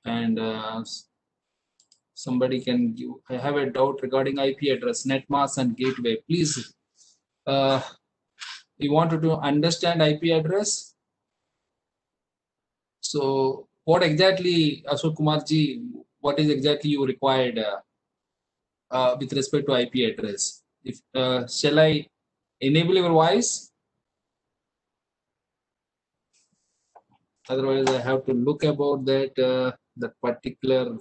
and somebody can give. I have a doubt regarding IP address, netmask and gateway. Please, you wanted to understand IP address. So what exactly, Ashok Kumarji, what is exactly you required with respect to IP address? If shall I enable your voice? Otherwise, I have to look about that particular.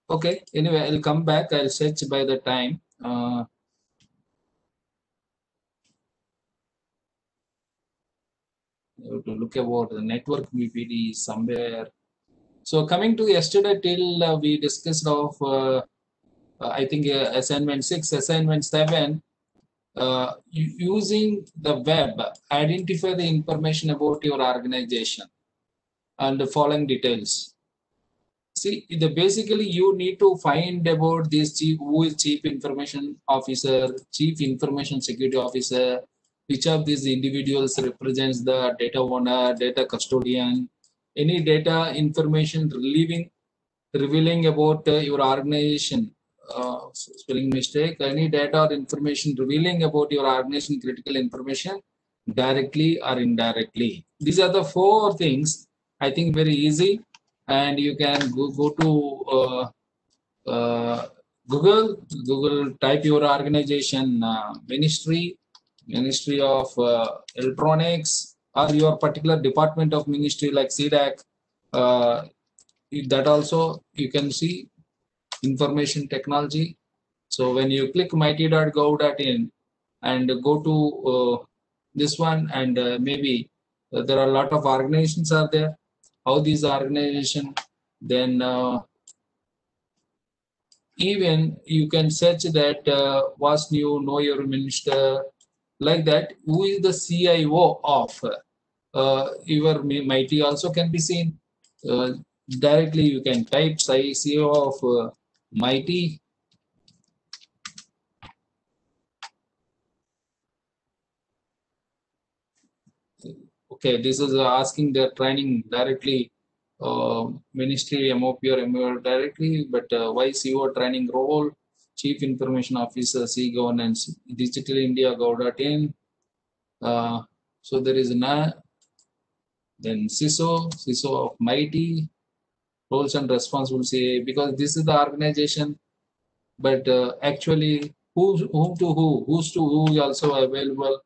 Okay. Anyway, I'll come back. I'll search by the time. I have to look about the network VPD somewhere. So coming to yesterday till we discussed of I think assignment 6, assignment 7. Using the web, identify the information about your organization and the following details. See, basically you need to find about this who is chief information officer, chief information security officer, which of these individuals represents the data owner, data custodian, any data information revealing about your organization. Spelling mistake. Any data or information revealing about your organization critical information directly or indirectly. These are the 4 things. I think very easy, and you can go to Google, type your organization ministry of electronics, or your particular department of ministry like CDAC. That also you can see information technology. So when you click mighty.gov.in and go to this one, and maybe there are a lot of organizations are there. How these organizations, then even you can search that what's new, know your minister, like that. Who is the CIO of your mighty also can be seen. Directly you can type CIO of mighty. Okay, this is asking the training directly, ministry, MOP or MOL directly, but why CO training role, chief information officer, C governance, digital India gov.in. So there is then CISO of mighty, roles and responsibilities, because this is the organization, but actually who's to who is also available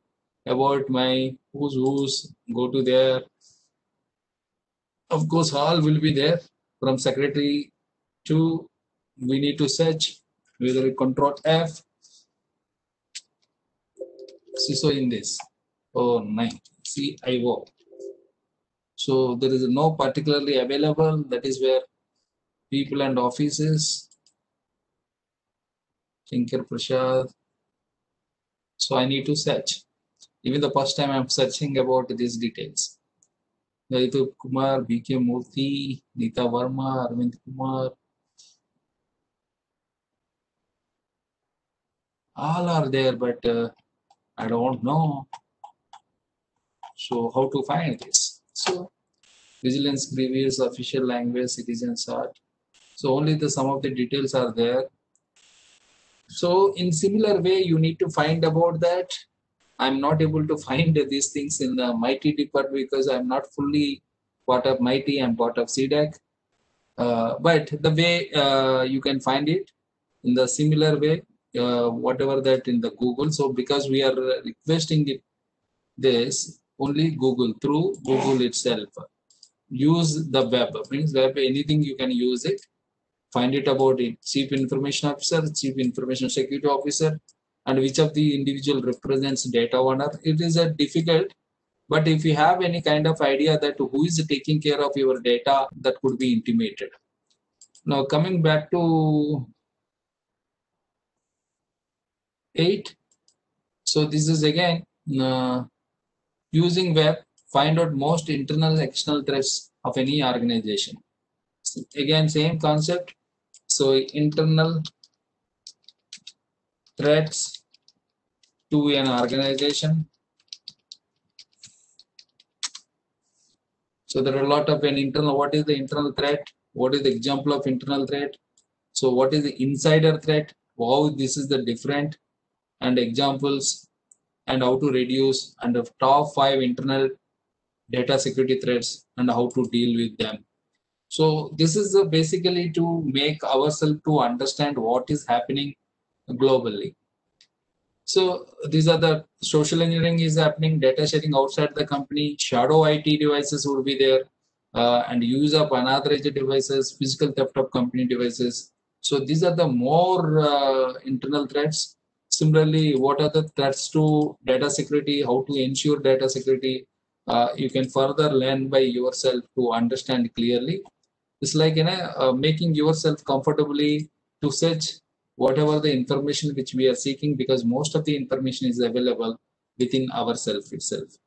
about my who's go to there. Of course, all will be there from secretary to we need to search whether control F CISO in this. Oh, 9 CIO. So there is no particularly available. That is where people and offices. Shankar Prasad. So I need to search. Even the first time I'm searching about these details. Lalit Kumar, BK Murthy, Nita Verma, Arvind Kumar. All are there, but I don't know. So how to find this? So vigilance previous official language citizens art. So only some of the details are there. So in similar way, you need to find about that. I'm not able to find these things in the mighty department because I'm not fully part of mighty. I'm part of CDAC. But the way you can find it in the similar way, whatever that in the Google. So because we are requesting it, this only Google, through Google itself. Use the web, means web, anything you can use it. Find it about it. Chief information officer, chief information security officer, and which of the individual represents data owner. It is a difficult, but if you have any kind of idea that who is taking care of your data, that could be intimated. Now coming back to 8. So this is again using web, find out most internal external threats of any organization. So again, same concept. So internal threats to an organization. So there are a lot of an internal, what is the internal threat? What is the example of internal threat? So what is the insider threat? How this is the different and examples, and how to reduce, and the top 5 internal data security threats and how to deal with them. So this is basically to make ourselves to understand what is happening globally. So these are the social engineering is happening, data sharing outside the company, shadow IT devices would be there, and use of unauthorized devices, physical theft of company devices. So these are the more internal threats. Similarly, what are the threats to data security, how to ensure data security, you can further learn by yourself to understand clearly. It's like making yourself comfortably to search whatever the information which we are seeking, because most of the information is available within ourself itself.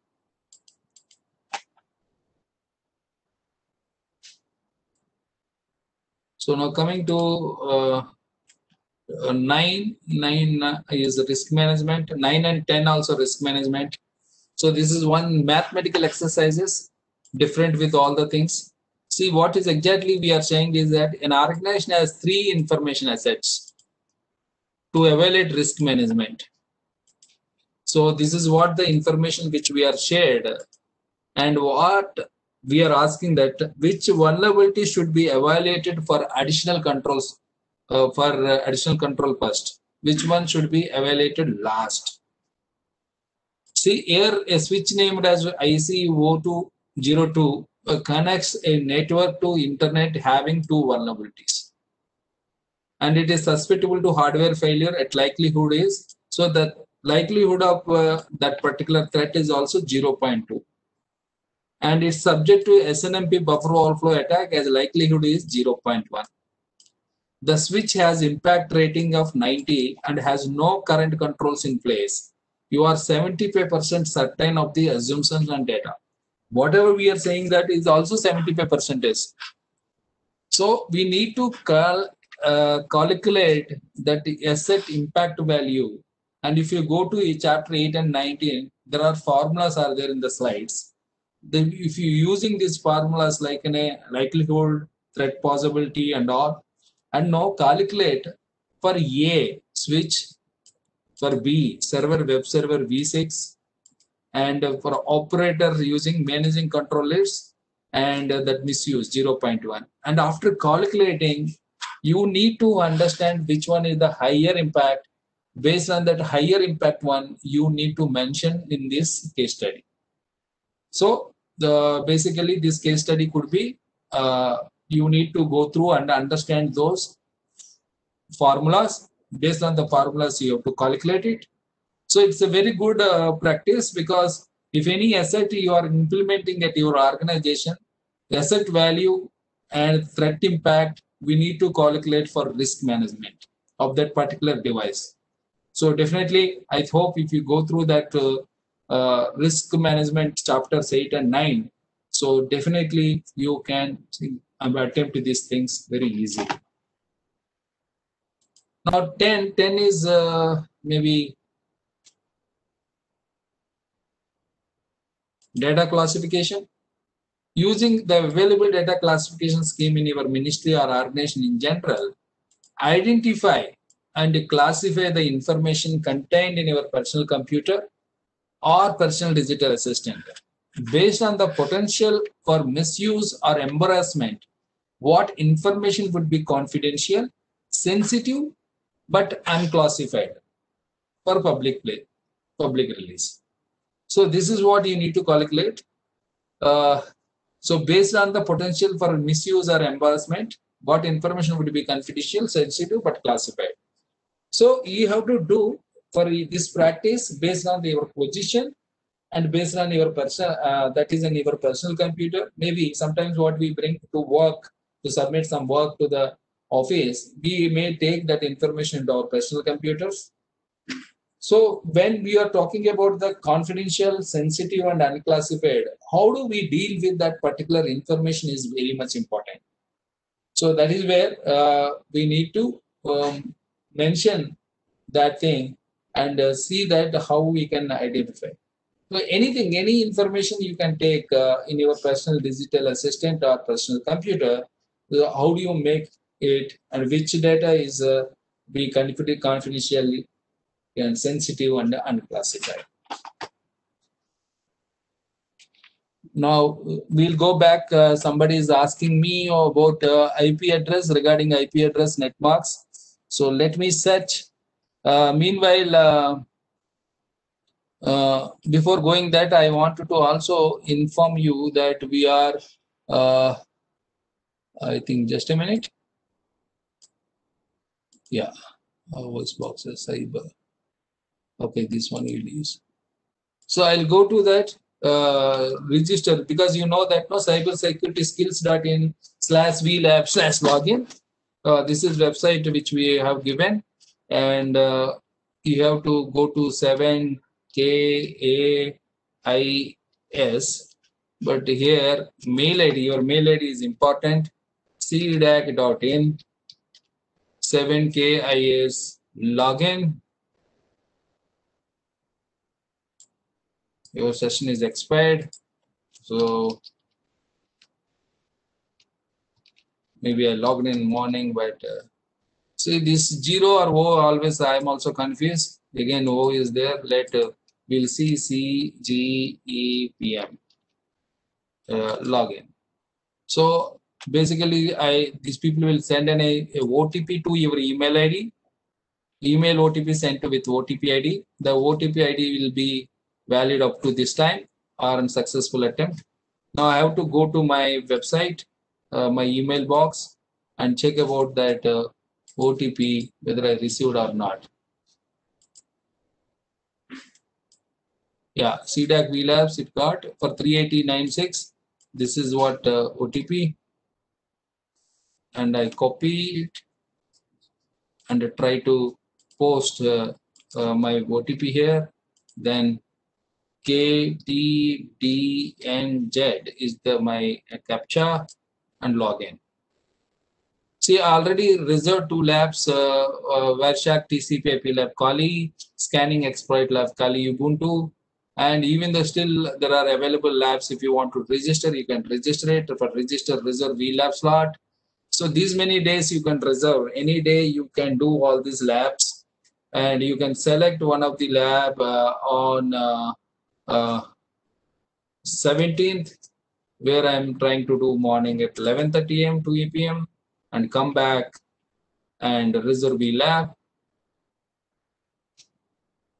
So now coming to 9 is risk management, 9 and 10 also risk management. So this is one mathematical exercises different with all the things. See, what is exactly we are saying is that an organization has 3 information assets to evaluate risk management. So this is what the information which we are shared, and what we are asking that which vulnerability should be evaluated for additional controls, for additional control first. Which one should be evaluated last? See here, a switch named as IC0202 connects a network to internet having 2 vulnerabilities, and it is susceptible to hardware failure at likelihood is, so the likelihood of that particular threat is also 0.2, and it's subject to SNMP buffer overflow attack as likelihood is 0.1. The switch has impact rating of 90 and has no current controls in place. You are 75% certain of the assumptions and data. Whatever we are saying, that is also 75%. So we need to calculate that the asset impact value. And if you go to chapter 8 and 19, there are formulas are there in the slides. If you're using these formulas like in a likelihood, threat possibility and all, and now calculate for A switch, for B server web server v6, and for operator using managing controllers, and that misuse 0.1. And after calculating, you need to understand which one is the higher impact. Based on that higher impact one, you need to mention in this case study. So basically this case study could be, you need to go through and understand those formulas. Based on the formulas, you have to calculate it. So it's a very good practice, because if any asset you are implementing at your organization, asset value and threat impact, we need to calculate for risk management of that particular device. So definitely, I hope if you go through that risk management chapters 8 and 9, so definitely you can attempt these things very easily. Now 10 is maybe data classification. Using the available data classification scheme in your ministry or organization in general, identify and classify the information contained in your personal computer or personal digital assistant based on the potential for misuse or embarrassment. What information would be confidential, sensitive, but unclassified for public release. So this is what you need to calculate. So based on the potential for misuse or embarrassment, what information would be confidential, sensitive, but classified. So you have to do for this practice based on your position and based on your personal, that is in your personal computer. Maybe sometimes what we bring to work, to submit some work to the office, we may take that information into our personal computers. So when we are talking about the confidential, sensitive, and unclassified, how do we deal with that particular information is very much important. So that is where we need to mention that thing and see that how we can identify. So anything, any information you can take in your personal digital assistant or personal computer. How do you make it, and which data is be confidential and sensitive and unclassified. Now we'll go back. Somebody is asking me about IP address, regarding IP address netmarks. So let me search. Meanwhile, before going that, I wanted to also inform you that we are, I think, just a minute. Yeah, voice boxes, cyber. Okay, this one we'll use. So I'll go to that register, because you know that no, cybersecurityskills.in/vlab/login. This is website which we have given, and you have to go to 7KAIS. But here mail ID, your mail ID is important. cdac.in 7KIS login. Your session is expired, so maybe I logged in morning, but see this 0 or O always I am also confused. Again, O is there. We'll see CGEPM login. So basically, these people will send a OTP to your email ID. Email OTP sent with OTP ID. The OTP ID will be valid up to this time or unsuccessful attempt. Now I have to go to my website, my email box, and check about that OTP, whether I received or not. Yeah, CDAC VLabs, it got for 38096. This is what OTP, and I copy it and try to post my OTP here. Then KTDNZ is my captcha and login. See, I already reserved 2 labs, Wireshark TCP IP Lab Kali, Scanning Exploit Lab Kali Ubuntu, and even though still there are available labs. If you want to register, you can register it. For register, reserve VLab slot. So these many days you can reserve. Any day you can do all these labs, and you can select one of the lab on 17th, where I'm trying to do morning at 11:30 a.m. to 2 p.m. and come back and reserve the lab.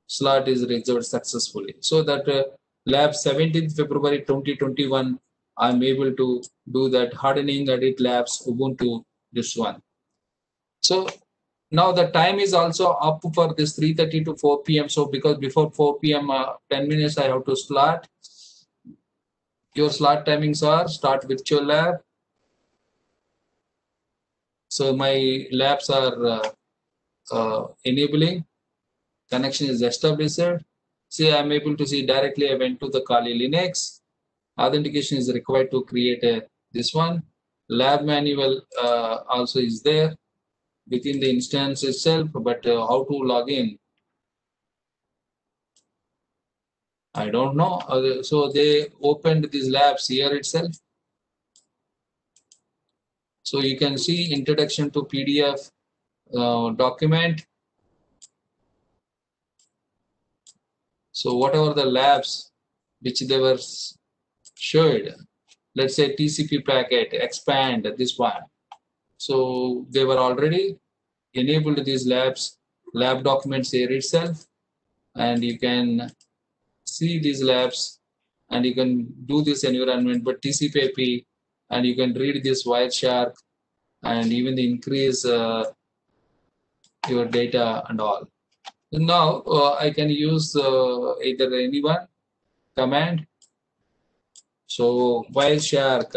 Slot is reserved successfully. So that lab 17th February 2021, I'm able to do that hardening edit labs Ubuntu, this one. So now the time is also up for this 3:30 to 4 p.m. So because before 4 p.m. 10 minutes I have to slot. Your slot timings are start virtual lab. So my labs are enabling. Connection is established. See, I'm able to see directly. I went to the Kali Linux. Authentication is required to create this one. Lab manual also is there within the instance itself, but how to log in, I don't know. So they opened these labs here itself. So you can see introduction to PDF document. So whatever the labs which they were showed, let's say TCP packet, expand, this one. So they were already enabled these labs, lab documents here itself, and you can see these labs and you can do this environment, but TCP IP, and you can read this Wireshark and even increase your data and all. Now I can use either anyone command. So Wireshark,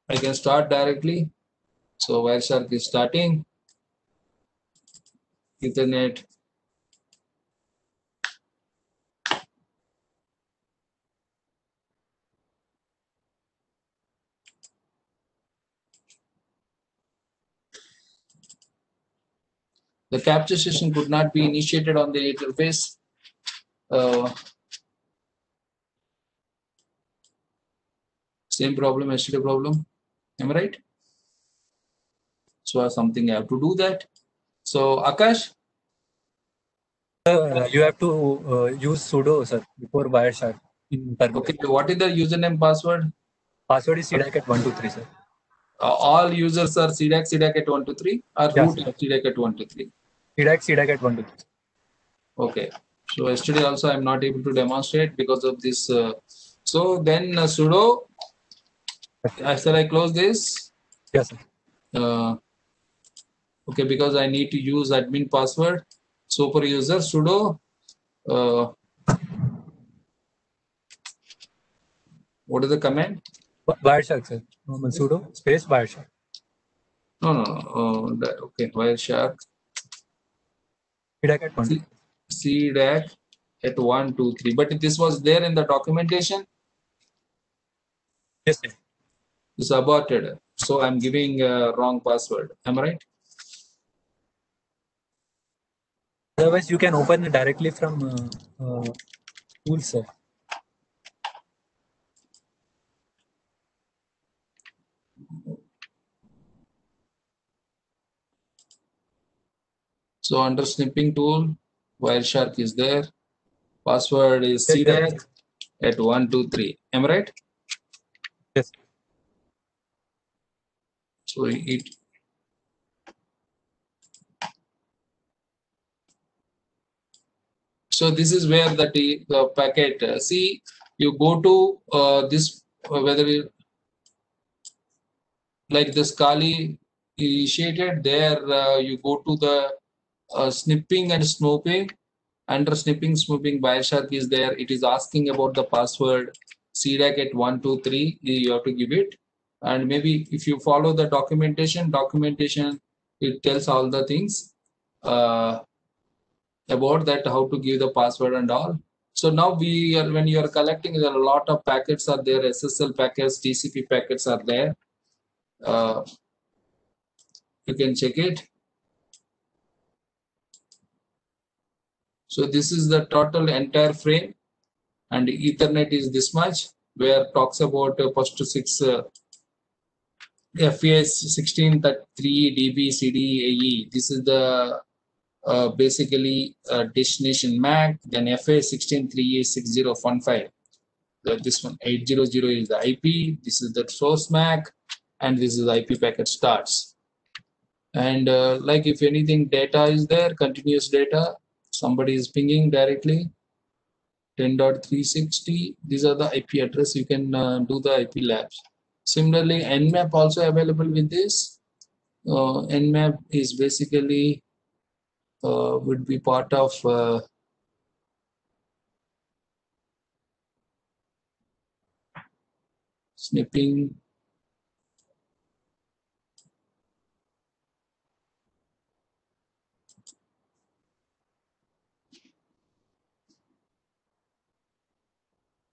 I can start directly. So Wireshark is starting. Ethernet. The capture session could not be initiated on the interface. Same problem, yesterday problem. Am I right? So something I have to do that. So Akash, You have to use sudo, sir, before Wireshark in terminal. okay, what is the username password? Password is cdac@123, sir. All users are cdac at 123 or Yeah, root sir. cdac at 123. cdac@123. Okay. So yesterday also I'm not able to demonstrate because of this. So then sudo. Shall I close this? Yes, sir. Okay, because I need to use admin password. Super user sudo. What is the command? Wireshark, sir. Normal sudo space Wireshark. No. Okay, Wireshark. cdac@123. cdac at 123. But this was there in the documentation. Yes, sir. It's aborted. So I'm giving wrong password. Am I right? Otherwise, you can open it directly from tools, sir. So under snipping tool, Wireshark is there. Password is Yes, cdac at 123. Am I right? yes. So it. So this is where the packet. See, you go to this whether you, like this Kali initiated there. You go to the snipping and snooping. Under snipping, snooping, Wireshark is there. It is asking about the password cdac at 123. You have to give it. And maybe if you follow the documentation, it tells all the things about that, how to give the password and all. So now when you are collecting, there are a lot of packets are there, SSL packets, TCP packets are there. You can check it. So this is the total entire frame, and Ethernet is this much, where talks about first 6 FAS 16.3 dB CDAE. This is the basically destination MAC. Then FA 16.3 is 6015. This one 800 is the IP. This is the source MAC, and this is the IP packet starts. And like if anything data is there, continuous data, somebody is pinging directly 10.360. These are the IP address. You can do the IP labs. Similarly, Nmap also available with this. Nmap is basically would be part of snipping.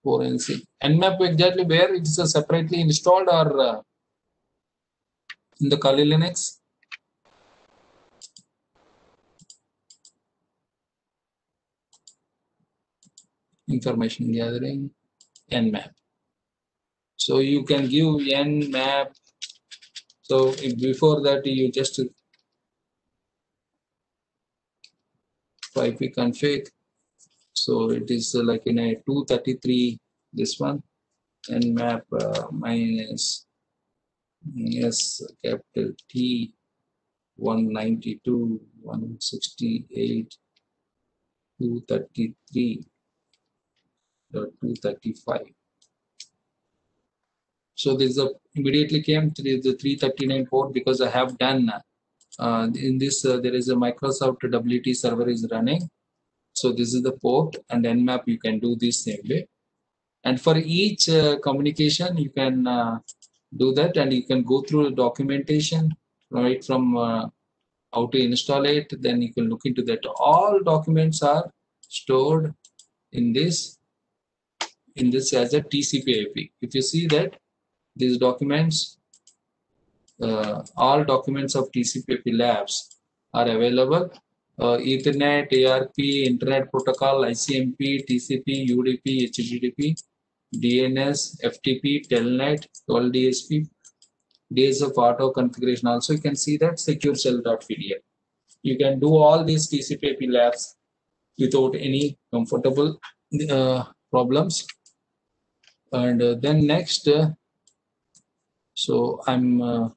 Forensic. Nmap exactly where it is separately installed or in the Kali Linux? Information gathering, Nmap. So you can give Nmap. So if before that you just IP config. So it is like in a 233, this one, Nmap minus S capital T 192, 168, 233, 235. So this immediately came to the 339 port because I have done in this there is a Microsoft WT server is running. So this is the port, and Nmap you can do this same way. And for each communication you can do that, and you can go through the documentation right from how to install it. Then you can look into that. All documents are stored in this as a TCP IP. If you see that these documents, all documents of TCP/IP labs are available Ethernet, ARP, Internet Protocol, ICMP, TCP, UDP, HTTP, DNS, FTP, Telnet, LDSP, days of auto configuration. Also, you can see that secure shell.pdf. You can do all these TCP/IP labs without any comfortable problems. And then next, so I'm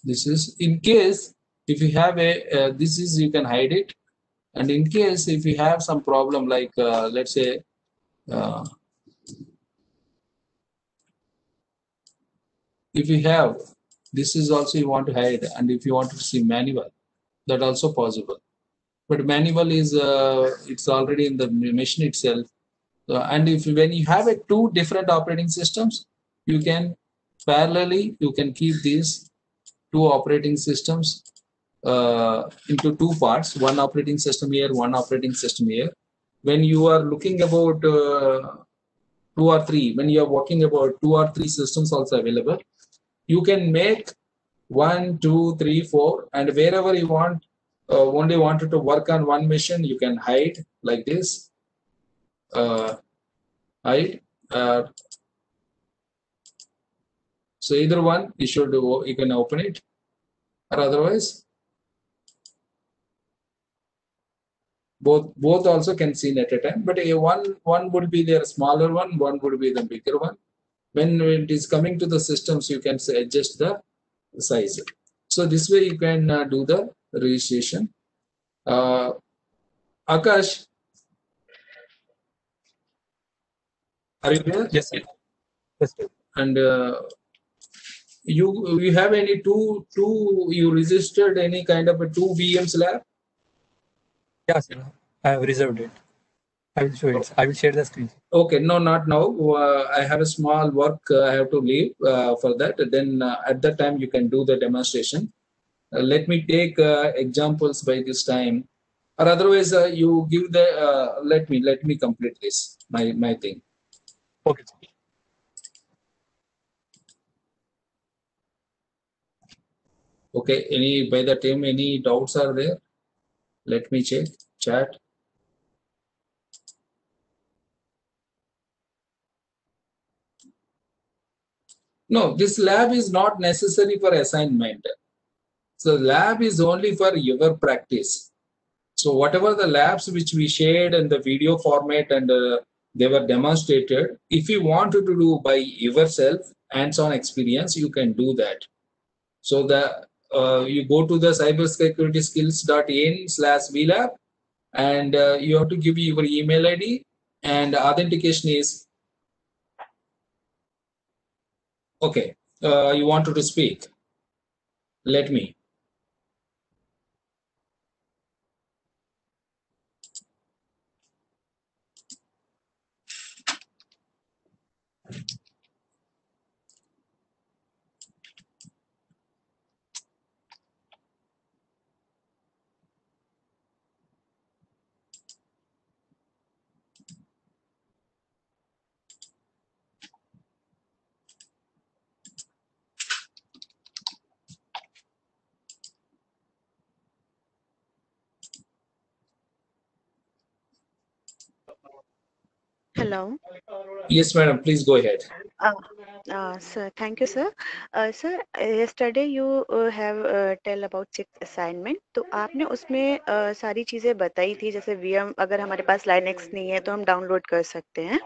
this is in case if you have a this is you can hide it, and in case if you have some problem like let's say if you have this is also you want to hide, and if you want to see manual, that also possible. But manual is it's already in the machine itself. And if when you have a two different operating systems, you can parallelly you can keep these two operating systems into two parts, one operating system here, one operating system here. When you are looking about two or three, when you are working about two or three systems also available, you can make 1, 2, 3, 4, and wherever you want, only wanted to work on one machine, you can hide like this. Hide. So either one, you can open it, or otherwise, both also can see at a time. But one would be the smaller one would be the bigger one. When it is coming to the systems, you can adjust the size. So this way you can do the registration. Akash, are you there? Yes, sir. Yes, sir. And you have any two you registered any kind of a two VMs lab? Yes, sir. I have reserved it. I will show it. I will share the screen. Okay, no, not now. I have a small work I have to leave for that. Then at that time you can do the demonstration. Let me take examples by this time, or otherwise you give the let me complete this my thing. Okay, sir. Okay, any by the time any doubts are there? Let me check chat. No, this lab is not necessary for assignment. So lab is only for your practice. So whatever the labs which we shared in the video format and they were demonstrated, if you wanted to do by yourself, hands-on experience, you can do that. So the you go to the cybersecurityskills.in/vlab, and you have to give your email ID, and authentication is okay. You wanted to speak? Let me. Hello. Yes, madam. Please go ahead. Sir, thank you, sir. Sir, yesterday you have tell about 6 assignment. तो आपने उसमें सारी चीजें बताई थी, जैसे VM अगर हमारे पास Linux नहीं है तो हम डाउनलोड कर सकते हैं.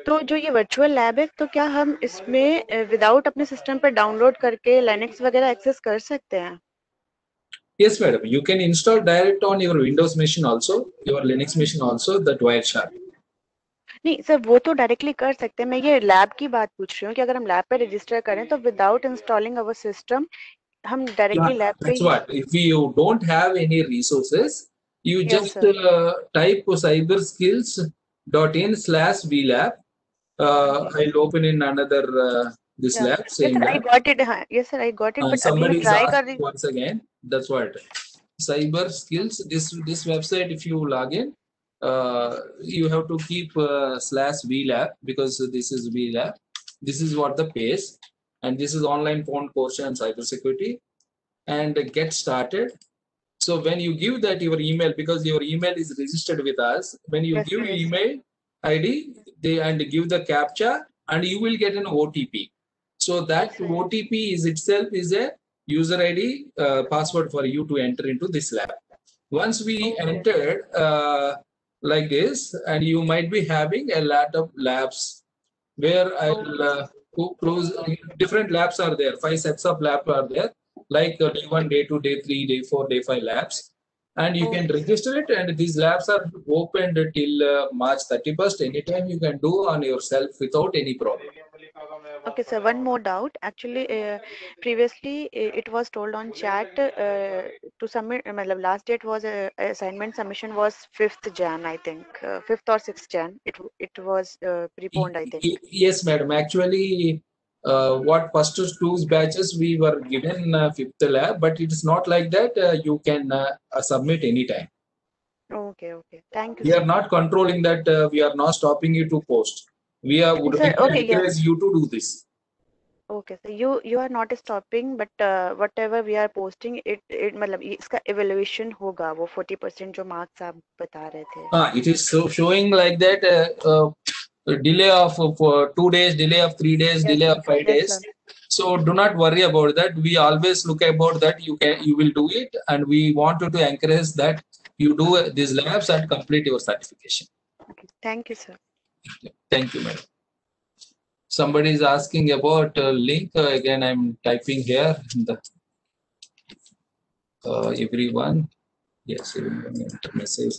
तो जो ये वर्चुअल लैब है, तो क्या हम इसमें विदाउट अपने सिस्टम पर डाउनलोड करके Linux वगैरह एक्सेस कर सकते हैं? Yes, madam. You can install direct on your Windows machine also, your Linux machine also, that Wireshark. नहीं सर, वो तो डायरेक्टली कर सकते हैं. मैं ये लैब की बात पूछ रही हूँ कि अगर हम लैब पे रजिस्टर करें तो विदाउट इंस्टॉलिंग अवर सिस्टम हम डायरेक्टली लैब पे That's what. If you don't have any resources, you Yes, just sir. type cyberskills.in/vlab. I'll open in another this Yeah. lab, Yes, same sir, I lab. got it. हाँ, yes, sir, I got it. But अभी मैं Somebody is try कर asking रही. once again. That's what. Cyber skills. This website, if you log in, you have to keep /vlab because this is vlab. This is what the page, and this is online phone course and cybersecurity. And get started. So when you give that your email, because your email is registered with us, when you Yes, give yes. email ID, and give the captcha, and you will get an OTP. So that Yes, OTP is itself is a user ID password for you to enter into this lab. Once we Okay. entered like this, and you might be having a lot of labs where I'll close. Different labs are there. 5 sets of labs are there, like day 1, day 2, day 3, day 4, day 5 labs. And you can Okay, sir. register it, and these labs are opened till March 31st. Anytime you can do on yourself without any problem. Okay, sir. One more doubt. Actually, previously it was told on chat to submit. Last date was assignment submission was 5th Jan, I think, 5th or 6th Jan. It was preponed, I think. Yes, madam. Actually, what first two batches we were given fifth lab, but it's not like that. You can submit anytime. Okay, okay. Thank you, We are sir. not controlling that. We are not stopping you to post. We are would Sir, okay, yeah. encourage you to do this. Okay, so you are not stopping, but whatever we are posting, it मतलब इसका evaluation होगा वो 40% जो marks आप बता रहे थे. It is showing like that. Delay of 2 days, delay of 3 days, Yes, delay sir. of 5 Yes, days. sir. So do not worry about that. We always look about that. You will do it, and we want you to encourage that you do these labs and complete your certification. Okay. Thank you, sir. Thank you, madam. Somebody is asking about link. Again, I'm typing here. Everyone. Yes, everyone enter message.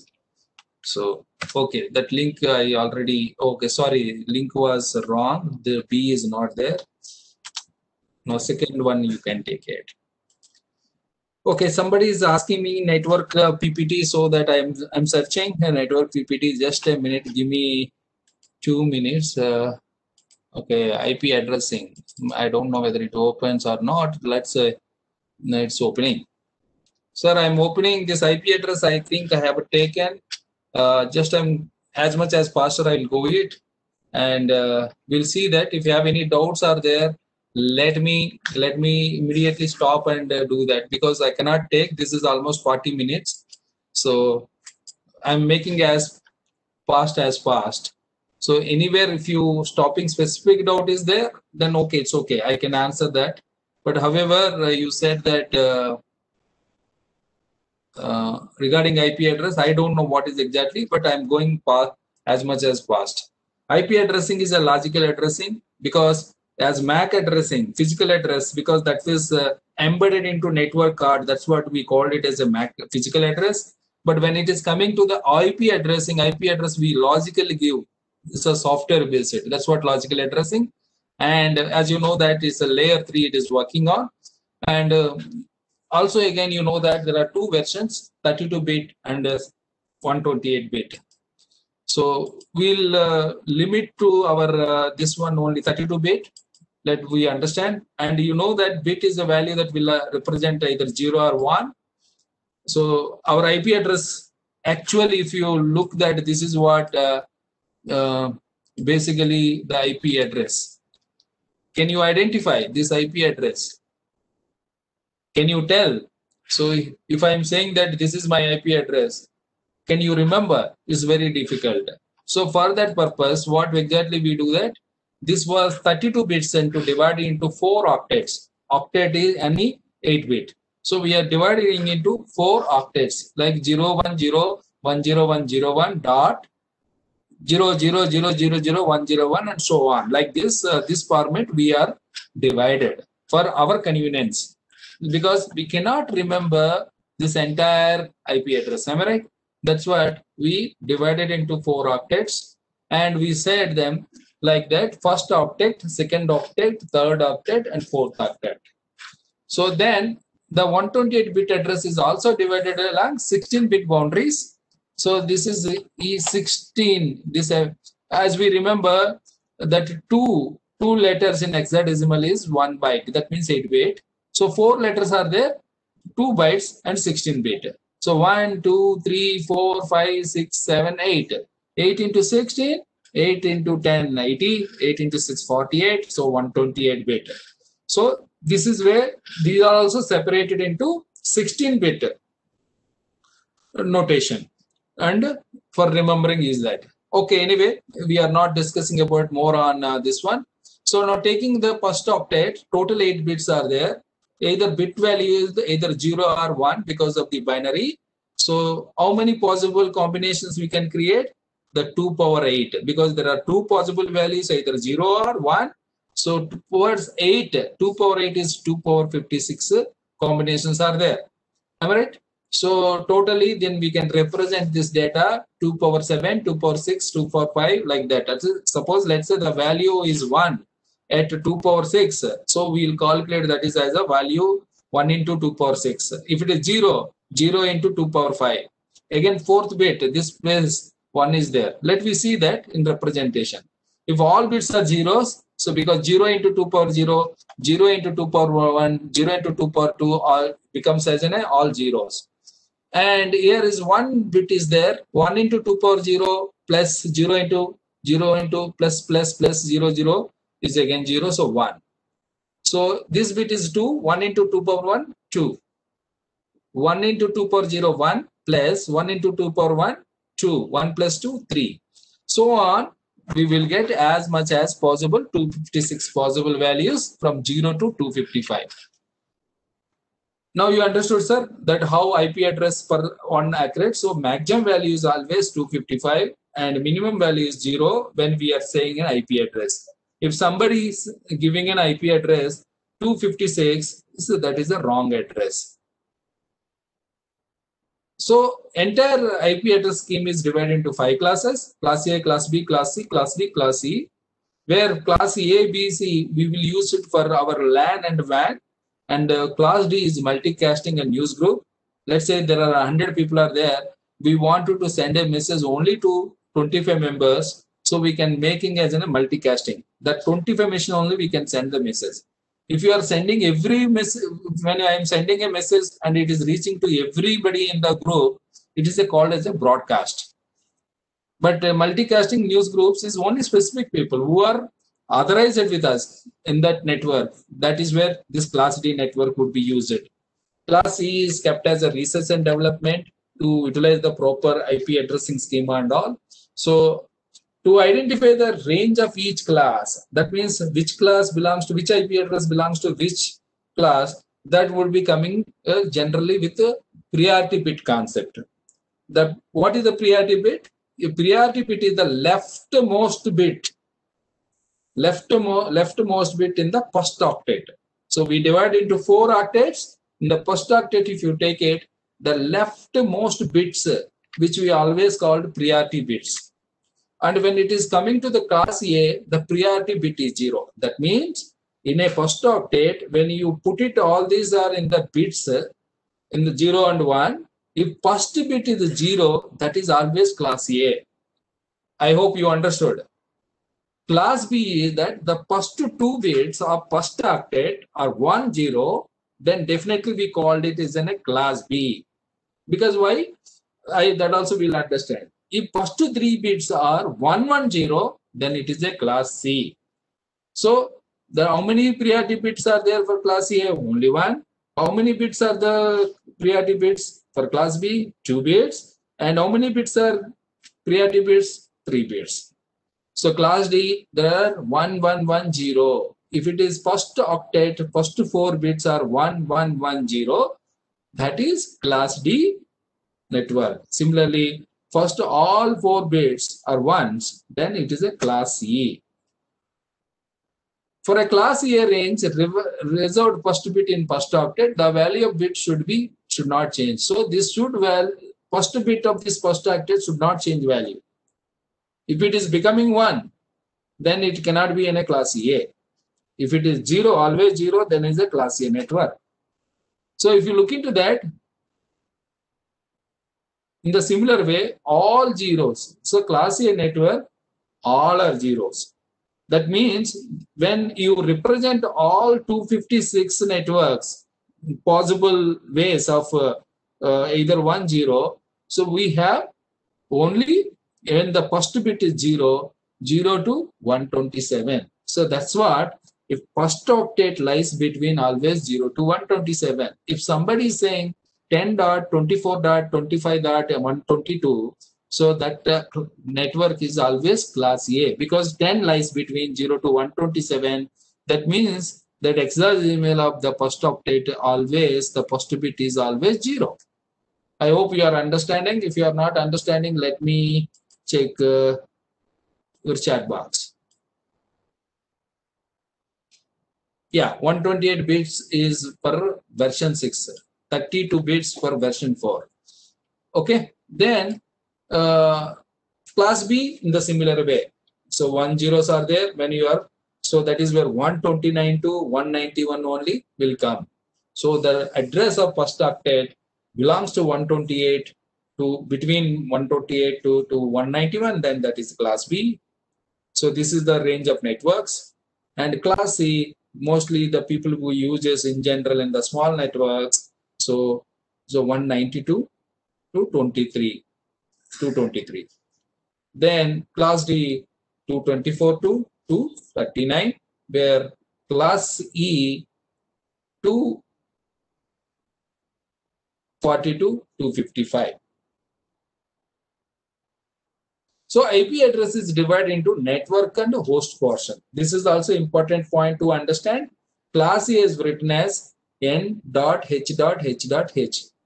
So, okay, that link I already, okay, sorry, link was wrong. The B is not there. Now, second one you can take it. Okay, somebody is asking me network PPT, so that I'm searching a network PPT. Just a minute, give me 2 minutes. Okay, IP addressing. I don't know whether it opens or not. Let's say it's opening. Sir, I'm opening this IP address. I think I have taken. Just as much as faster I'll go it, and we'll see that if you have any doubts are there, let me immediately stop and do that, because I cannot take. This is almost 40 minutes, so I'm making as fast. So anywhere, if you stopping specific doubt is there, then okay, it's okay, I can answer that. But however, you said that regarding IP address, I don't know what is exactly, but I'm going fast, as much as fast. IP addressing is a logical addressing, because as MAC addressing, physical address, because that is embedded into network card, that's what we called it as a MAC physical address. But when it is coming to the IP addressing, IP address we logically give. It's a software based. That's what logical addressing. And as you know, that is a layer 3 it is working on. And also, again, you know that there are two versions, 32-bit and 128-bit. So we'll limit to our this one only 32-bit. Let we understand. And you know that bit is a value that will represent either 0 or 1. So our IP address, actually, if you look that this is what basically the IP address. Can you identify this IP address? Can you tell? So if I'm saying that this is my IP address, can you remember? It's very difficult. So for that purpose, what exactly we do that? This was 32 bits and to divide it into 4 octets. Octet is any 8-bit. So we are dividing into 4 octets, like 010100101 dot 000000101 and so on. Like this, this format we are divided for our convenience, because we cannot remember this entire IP address. Am I right? That's what we divided into 4 octets, and we said them like that: first octet, second octet, third octet, and fourth octet. So then the 128-bit address is also divided along 16-bit boundaries. So this is E16. This as we remember that two letters in hexadecimal is 1 byte. That means 8-bit. So 4 letters are there, 2 bytes and 16-bit. So 1, 2, 3, 4, 5, 6, 7, 8. 8 into 16, 8 into 10, 80, 8 into 6, 48. So 128-bit. So this is where these are also separated into 16-bit. notation, and for remembering is that. Okay, anyway, we are not discussing about more on this one. So now taking the first octet, total 8 bits are there. Either bit value is either 0 or 1 because of the binary. So how many possible combinations we can create? The 2 power 8, because there are 2 possible values, either 0 or 1. So towards 8, 2 power 8 is 2 power 56 combinations are there. Am I right? So totally then we can represent this data 2 power 7, 2 power 6, 2 power 5 like that. Suppose let's say the value is 1 at 2 power 6. So we will calculate that is as a value 1 into 2 power 6. If it is 0, 0 into 2 power 5. Again fourth bit, this place 1 is there. Let me see that in representation. If all bits are zeros, so because 0 into 2 power 0, 0 into 2 power 1, 0 into 2 power 2 all becomes as an all zeros. And here is 1 bit is there, 1 into 2 power 0 plus 0 into plus 0 0 is again 0, so 1. So this bit is 2, 1 into 2 power 1, 2. 1 into 2 power 0, 1 plus 1 into 2 power 1, 2. 1 plus 2, 3. So on, we will get as much as possible, 256 possible values from 0 to 255. Now you understood, sir, that how IP address per one accurate. So maximum value is always 255 and minimum value is 0 when we are saying an IP address. If somebody is giving an IP address 256, so that is a wrong address. So entire IP address scheme is divided into 5 classes: class A, class B, class C, class D, class E. Where class A, B, C, we will use it for our LAN and WAN. And class D is multicasting and news group. Let's say there are 100 people are there. We wanted to send a message only to 25 members. So we can making as a multicasting. That 25 machine only we can send the message. If you are sending every message, when I am sending a message and it is reaching to everybody in the group, it is called as a broadcast. But multicasting news groups is only specific people who are authorized with us in that network. That is where this class D network would be used. Class E is kept as a research and development to utilize the proper IP addressing schema and all. So to identify the range of each class, that means which class belongs to which IP address belongs to which class, that would be coming generally with a priority bit concept. What is the priority bit? A priority bit is the leftmost bit. Leftmost bit in the first octet. So we divide into 4 octets. In the first octet, if you take it, the leftmost bits, which we always called priority bits. And when it is coming to the class A, the priority bit is 0. That means in a first octet, when you put it, all these are in the bits, in the 0 and 1. If first bit is 0, that is always class A. I hope you understood. Class B is that the first 2 bits of first octet are 1, 0, then definitely we called it as a class B. Because why? That also we'll understand. If first 3 bits are 1, 1, 0, then it is a class C. So how many priority bits are there for class A? Only 1. How many bits are the priority bits for class B? 2 bits. And how many bits are priority bits? 3 bits. So class D, there are 1, 1, 1, 0. If it is first octet, first 4 bits are 1, 1, 1, 0. That is class D network. Similarly, first all 4 bits are 1s, then it is a class C. For a class A range, reserved first bit in first octet, the value of bit should not change. So this first bit of this first octet should not change value. If it is becoming 1, then it cannot be in a class A. If it is 0, always 0, then it is a class A network. So if you look into that, in the similar way, all zeros. So class A network, all are zeros. That means when you represent all 256 networks, possible ways of either 1, 0, so we have only when the first bit is 0, 0 to 127. So that's what, if first octet lies between always 0 to 127. If somebody is saying 10.24.25.122. So that network is always class A, because 10 lies between 0 to 127. That means that hexadecimal of the first octet always, the first bit is always 0. I hope you are understanding. If you are not understanding, let me check your chat box. Yeah, 128 bits is for version 6, 32 bits for version 4. Okay, then class B in the similar way. So 1 zeros are there when you are, so that is where 129 to 191 only will come. So the address of first octet belongs to 128 to between 128 to 191, then that is class B. So this is the range of networks. And class C, mostly the people who uses in general in the small networks. So 192 to 223. Then class D 224 to 239, where class E 240 to 255. So IP address is divided into network and host portion. This is also important point to understand. Class A is written as n.h.h.h.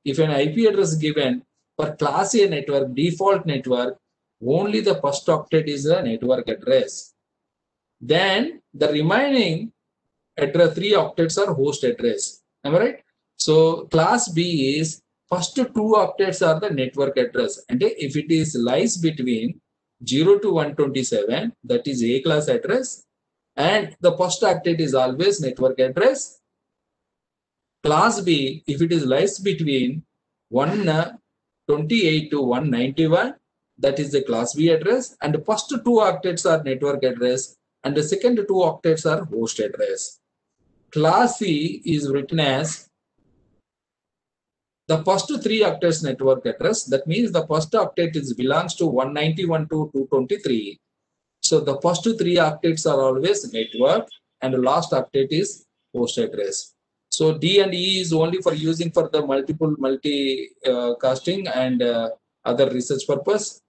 If an IP address is given for class A network, default network, only the first octet is a network address. Then the remaining address, 3 octets are host address. Am I right? So class B is first 2 octets are the network address. And if it is lies between 0 to 127, that is A class address. And the first octet is always network address. Class B, if it is lies between 128 to 191, that is the class B address. And the first 2 octets are network address. And the second 2 octets are host address. Class C is written as the first 3 octets network address. That means the first octet is belongs to 191 to 223. So the first 3 octets are always network, and the last octet is host address. So D and E is only for using for the multicasting and other research purpose.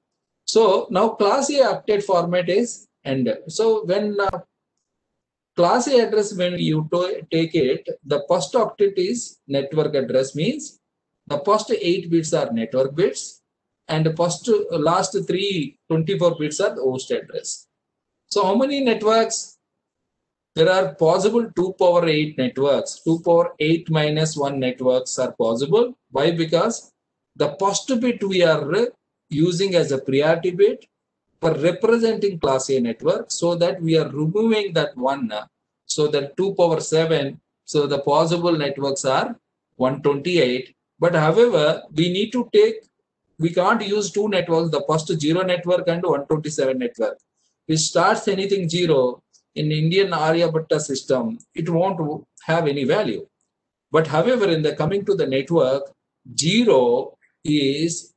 So now class A octet format is end. So when class A address, when you take it, the first octet is network address, means the first 8 bits are network bits, and the last 24 bits are the host address. So how many networks? There are possible 2 power 8 networks. 2 power 8 minus 1 networks are possible. Why? Because the first bit we are using as a priority bit for representing class A network, so that we are removing that 1. So that 2 power 7. So the possible networks are 128. But however, we need to we can't use 2 networks, the first 0 network and 127 network. Which starts anything 0 in Indian Aryabhatta system, it won't have any value. But however, in the coming to the network, 0 is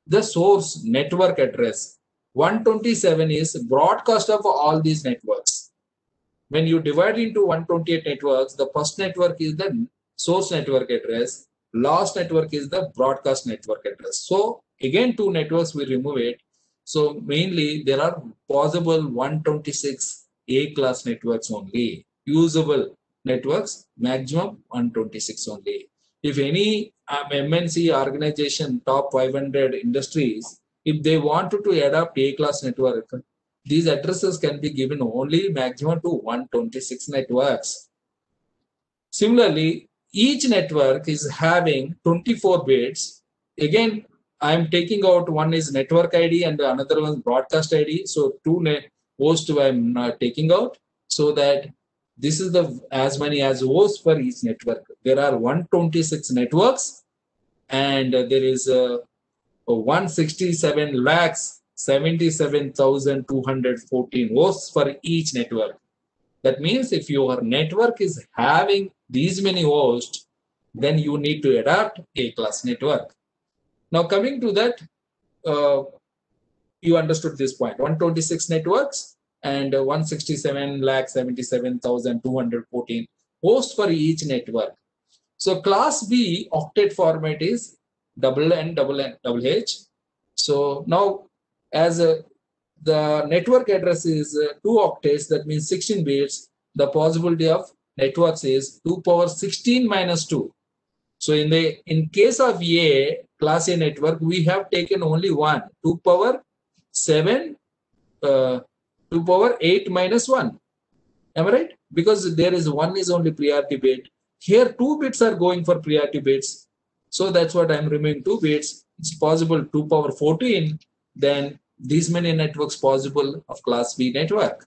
the source network address. 127 is broadcast of all these networks. When you divide into 128 networks, the first network is the source network address. Last network is the broadcast network address. So again 2 networks we remove it. So mainly there are possible 126 A class networks only. Usable networks maximum 126 only. If any MNC organization, top 500 industries, if they wanted to adopt A class network, these addresses can be given only maximum to 126 networks. Similarly, each network is having 24 bits. Again, I am taking out one is network ID and another one is broadcast ID. So 2 hosts I am taking out, so that this is the as many as hosts for each network. There are 126 networks, and there is 167 lakhs 77,214 hosts for each network. That means if your network is having these many hosts, then you need to adopt A class network. Now coming to that, you understood this point. 126 networks and 167,77,214 hosts for each network. So class B octet format is double N, double H. So now as the network address is 2 octets, that means 16 bits, the possibility of networks is 2 power 16 minus 2. So in case of A, class A network, we have taken only one, 2 power 7, 2 power 8 minus 1. Am I right? Because there is one is only priority bit. Here 2 bits are going for priority bits. So that's what I'm removing 2 bits. It's possible 2 power 14. Then these many networks possible of class B network.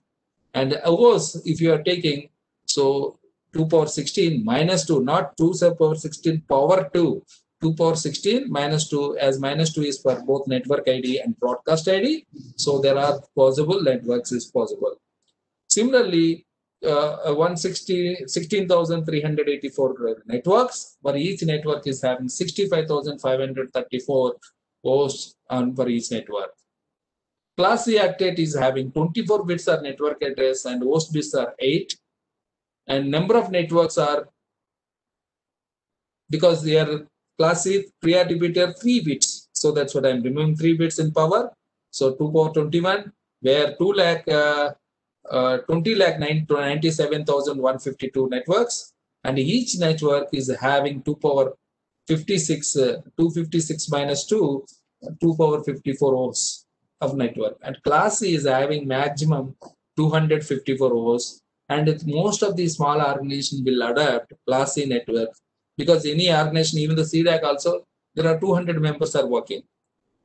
And of course, if you are taking, so 2 power 16 minus 2, not 2 power 16 power 2. 2 power 16 minus 2, as minus 2 is for both network ID and broadcast ID. So there are possible networks is possible. Similarly, 16,384 networks, for each network is having 65,534 hosts on for each network. Class C octet is having 24 bits are network address and host bits are 8. And number of networks are, because they are class C priority bit are 3 bits. So that's what I'm removing 3 bits in power. So 2 power 21, where 20,97,152 networks, and each network is having 2 power 56, 256 minus 2, 2 power 54 hosts of network. And class C is having maximum 254 hosts, and most of the small organizations will adopt class C network, because any organization, even the CDAC also, there are 200 members are working.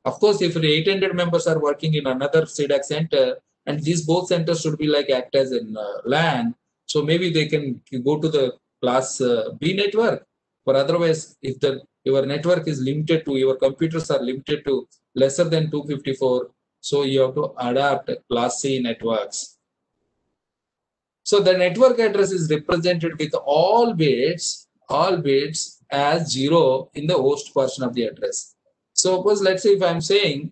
Of course, if 800 members are working in another CDAC center, and these both centers should be like act as in LAN, so maybe they can go to the class B network. But otherwise, if your network is limited to, your computers are limited to lesser than 254, so you have to adapt class C networks. So the network address is represented with all bits as 0 in the host portion of the address. So suppose, let's say if I'm saying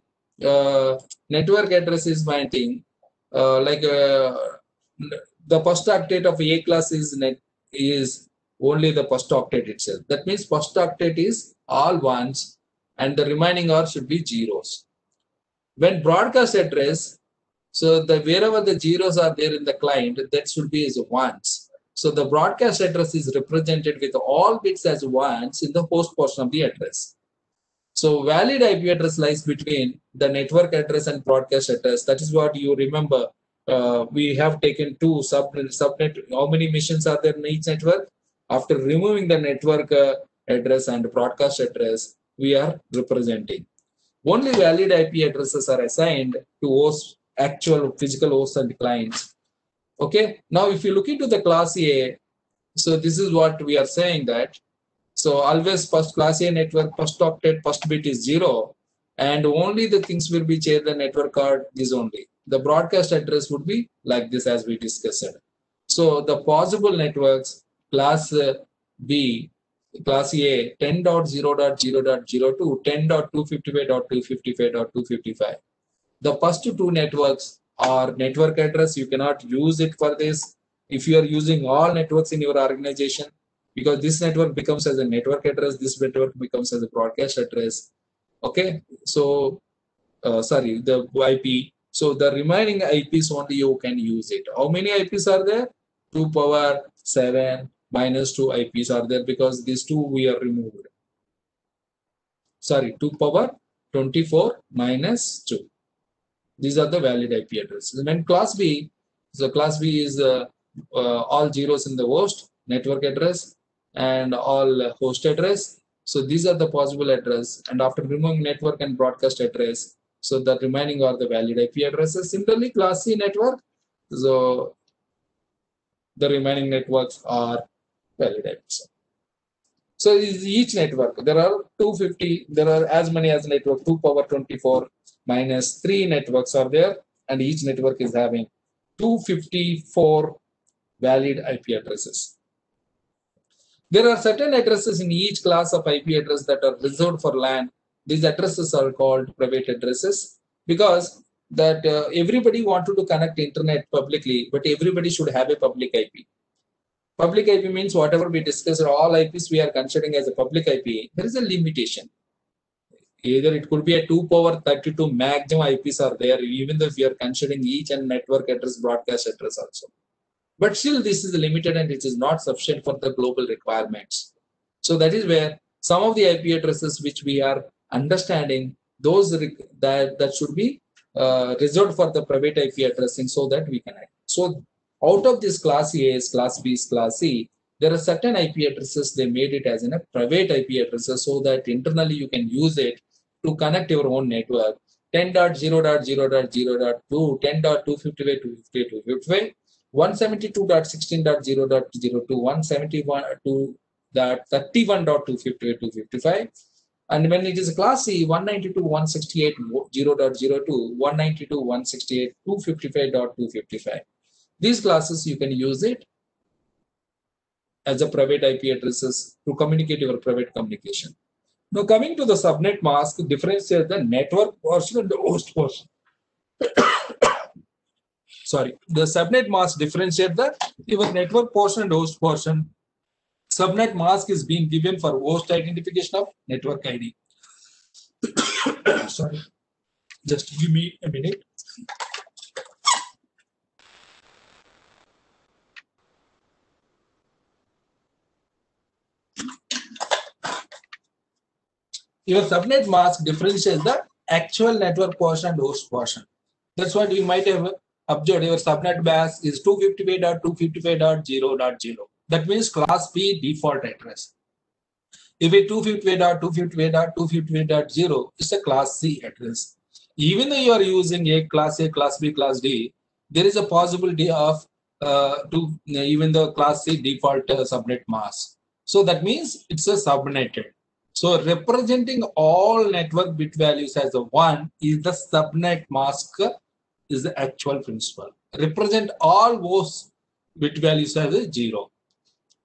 network address is my thing, the first octet of A class is only the first octet itself. That means first octet is all ones and the remaining are should be zeros. When broadcast address, so wherever the zeros are there in the client, that should be as ones. So the broadcast address is represented with all bits as ones in the host portion of the address. So valid IP address lies between the network address and broadcast address. That is what you remember. We have taken two subnet. How many machines are there in each network? After removing the network address and broadcast address, we are representing. Only valid IP addresses are assigned to host, actual physical hosts and clients. Okay. Now, if you look into the class A, so this is what we are saying that. So always first class A network, first octet, first bit is 0, and only the things will be changed. The network card is only. The broadcast address would be like this as we discussed. So the possible networks, class B, class A 10.0.0.02, 10.255.255.255. The first two networks are network address. You cannot use it for this if you are using all networks in your organization, because this network becomes as a network address, this network becomes as a broadcast address. Okay, so sorry, the IP. So the remaining IPs only you can use it. How many IPs are there? 2 power 7 minus 2 IPs are there, because these two we are removed. Sorry, 2 power 24 minus 2. These are the valid IP addresses. And then class B, so class B is all zeros in the host, network address, and all host address. So these are the possible address. And after removing network and broadcast address, so the remaining are the valid IP addresses. Similarly, class C network, so the remaining networks are valid IPs. So each network, there are 250, there are as many as network, 2 power 24 minus 3 networks are there, and each network is having 254 valid IP addresses. There are certain addresses in each class of IP address that are reserved for LAN. These addresses are called private addresses, because that everybody wanted to connect internet publicly, but everybody should have a public IP. Public IP means whatever we discussed, all IPs we are considering as a public IP. There is a limitation. Either it could be a 2 power 32 maximum IPs are there, even though if you are considering each and network address, broadcast address also. But still, this is limited and it is not sufficient for the global requirements. So that is where some of the IP addresses which we are understanding, those that should be reserved for the private IP addressing so that we can act. So out of this class A's, class B's, class C, there are certain IP addresses, they made it as in a private IP addresses so that internally you can use it to connect your own network. 10.0.0.0.2, 10.255.255, 172.16.0.02, 171.31.255, and when it is class C, 192.168.0.02, 192.168.255.255. These classes you can use it as a private IP addresses to communicate your private communication. Now coming to the subnet mask, differentiate the network portion and the host portion. Sorry, the subnet mask differentiate the your network portion and host portion. Subnet mask is being given for host identification of network ID. Sorry, just give me a minute. Your subnet mask differentiates the actual network portion and host portion. That's what you might have observed. Your subnet mask is 255.255.0.0. That means class B default address. If it 255.255.255.0 is a class C address. Even though you are using a class A, class B, class D, there is a possibility of even the class C default subnet mask. So that means it's a subnetted. So representing all network bit values as a 1 is the subnet mask is the actual principle. Represent all those bit values as a 0.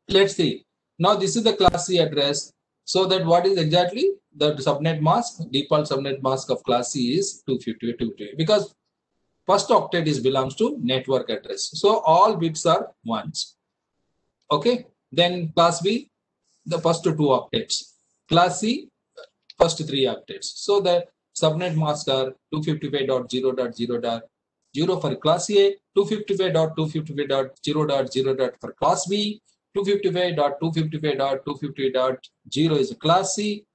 Let's see. Now this is the class C address. So that what is exactly the subnet mask? Default subnet mask of class C is 258.258 because first octet is belongs to network address. So all bits are 1s. Okay. Then class B, the first 2 octets. Class C, first 3 octets. So the subnet mask are 255.0.0.0 for class A, 255.255.0.0. for class B, 255.255.250.0 is a class C.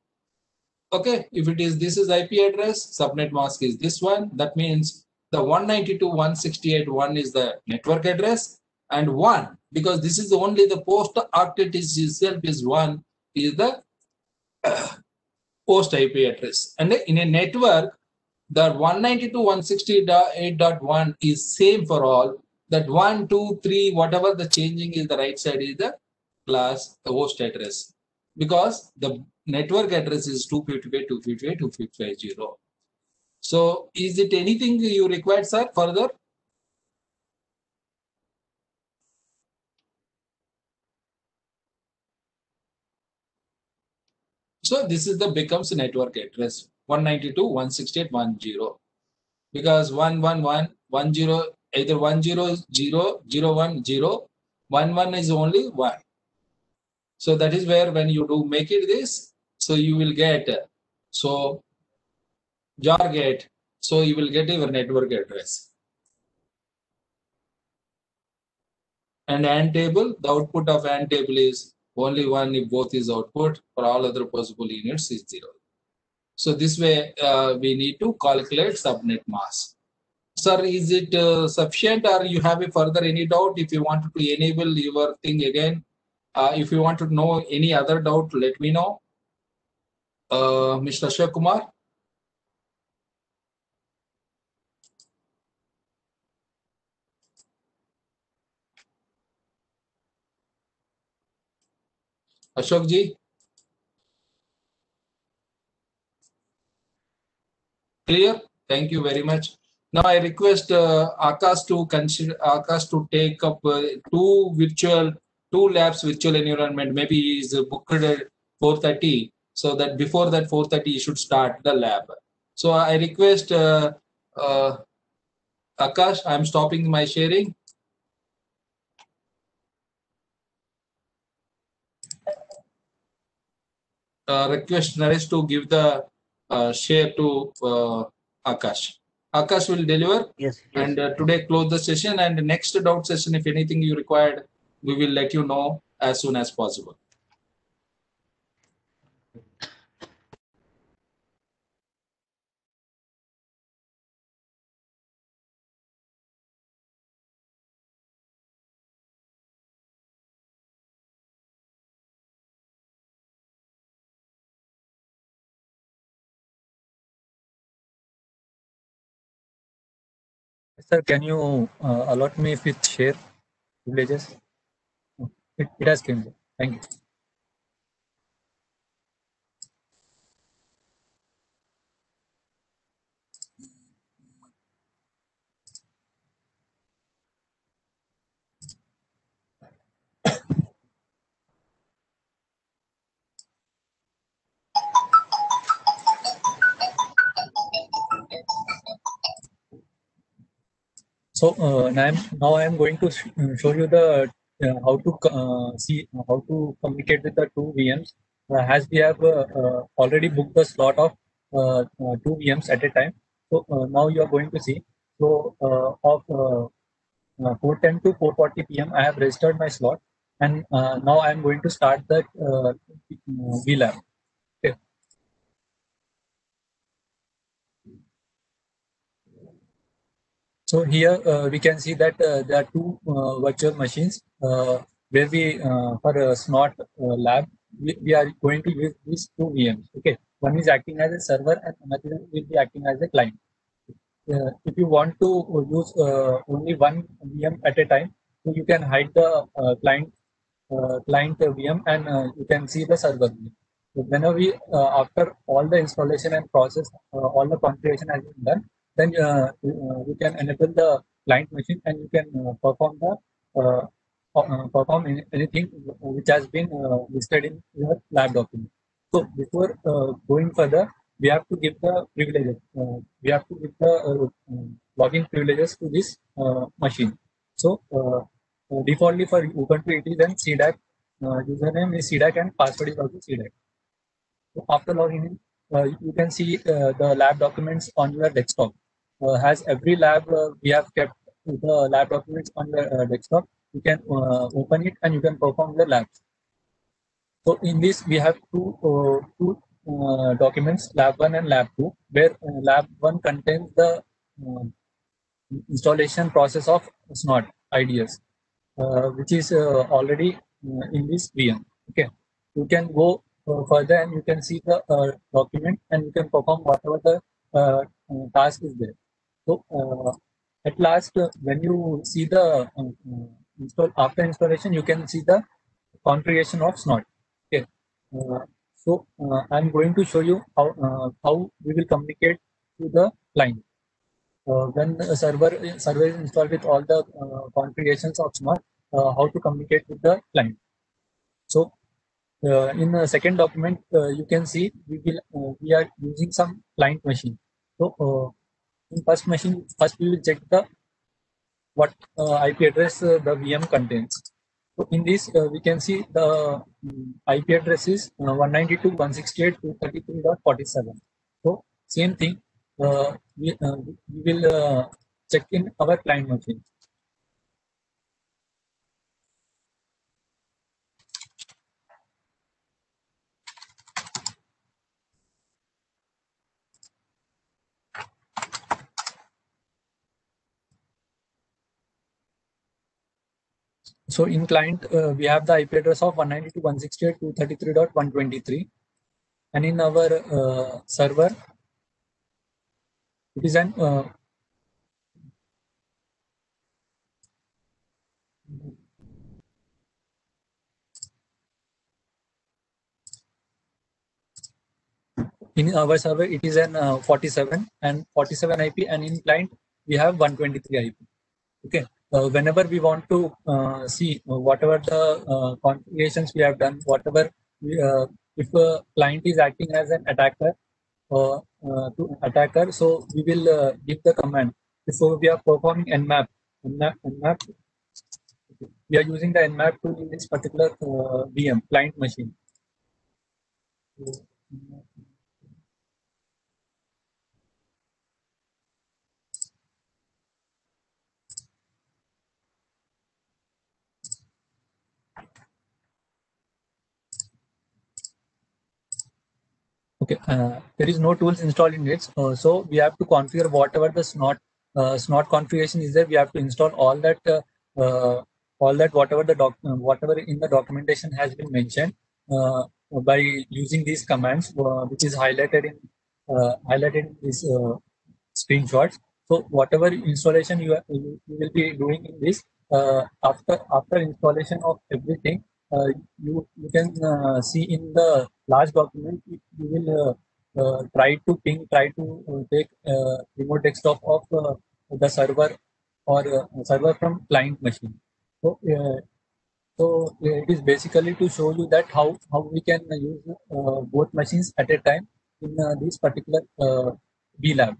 Okay, if it is this is IP address, subnet mask is this one. That means the 192.168.1 is the network address, and 1 because this is only the post octet itself is 1 is the post IP address. And in a network, the 192.168.1 is same for all. That 1, 2, 3, whatever the changing is, the right side is the class, the host address. Because the network address is 255.255.255.0. So is it anything you require, sir, further? So this is the becomes network address 192.168.1.0 because 111.10 either 100, 01, 0, 11 is only 1. So that is where when you do make it this, so you will get so jar get, so you will get your network address. And AND table, the output of AND table is only 1 if both is output, for all other possible units is 0. So this way we need to calculate subnet mask. Sir, is it sufficient or you have a further any doubt? If you want to enable your thing again, if you want to know any other doubt, let me know. Mr. Ashok Kumar. Ashok ji. Clear? Thank you very much. Now I request Akash to consider take up two labs virtual environment. Maybe he is booked at 4:30, so that before that 4:30 he should start the lab. So I request Akash. I am stopping my sharing. request Naresh to give the share to Akash. Akash will deliver. Yes. And today close the session, and the next doubt session, if anything you required, we will let you know as soon as possible. Sir, can you allot me with share privileges? Oh, it has came. Sir. Thank you. So now I am going to show you the how to see how to communicate with the two VMs. As we have already booked the slot of two VMs at a time. So now you are going to see. So of 4:10 to 4:40 p.m. I have registered my slot, and now I am going to start the VLAB. Okay. So here we can see that there are two virtual machines where we for a SNOT lab we are going to use these two VMs. Okay, one is acting as a server and another will be acting as a client. If you want to use only one VM at a time, so you can hide the client VM and you can see the server VM. So whenever we after all the installation and process, all the configuration has been done, then you can enable the client machine and you can perform the anything which has been listed in your lab document. So before going further, we have to give the privileges. We have to give the login privileges to this machine. So defaultly for Ubuntu it is an CDAC. Username is CDAC and password is also CDAC. So after logging in, you can see the lab documents on your desktop. Has every lab we have kept the lab documents on your desktop. You can open it and you can perform the labs. So in this we have two documents, lab 1 and lab 2, where lab 1 contains the installation process of SNOT IDS, which is already in this VM. Okay, you can go further and you can see the document and you can perform whatever the task is there. So at last, when you see the after installation, you can see the configuration of SNOT. Okay, so I'm going to show you how we will communicate to the client. When a server is installed with all the configurations of SNOT, how to communicate with the client. So in the second document, you can see we are using some client machine. So in first machine, first we will check the what IP address the VM contains. So in this, we can see the IP address is 192.168.233.47. So same thing, we will check in our client machine. So in client, we have the IP address of 192.168.233.123, and in our server, it is an in our server it is an 47 and 47 IP, and in client we have 123 IP. Okay. Whenever we want to see whatever the configurations we have done, whatever if a client is acting as an attacker to attacker, so we will give the command. So we are performing nmap. We are using the nmap tool in this particular VM client machine. Okay, there is no tools installed in it, so we have to configure whatever the snot configuration is there. We have to install all that whatever whatever in the documentation has been mentioned uh, by using these commands, which is highlighted in these screenshots. So whatever installation you will be doing in this, after installation of everything, you can see in the large document, you will try to take remote desktop of the server or server from client machine. So it is basically to show you that how we can use both machines at a time in this particular VLab.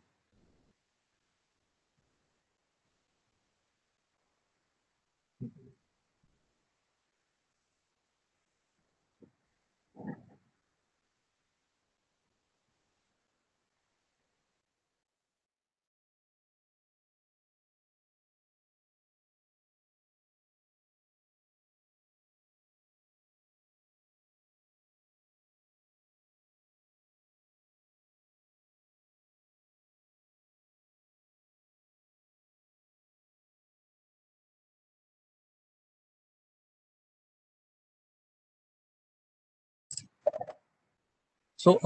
So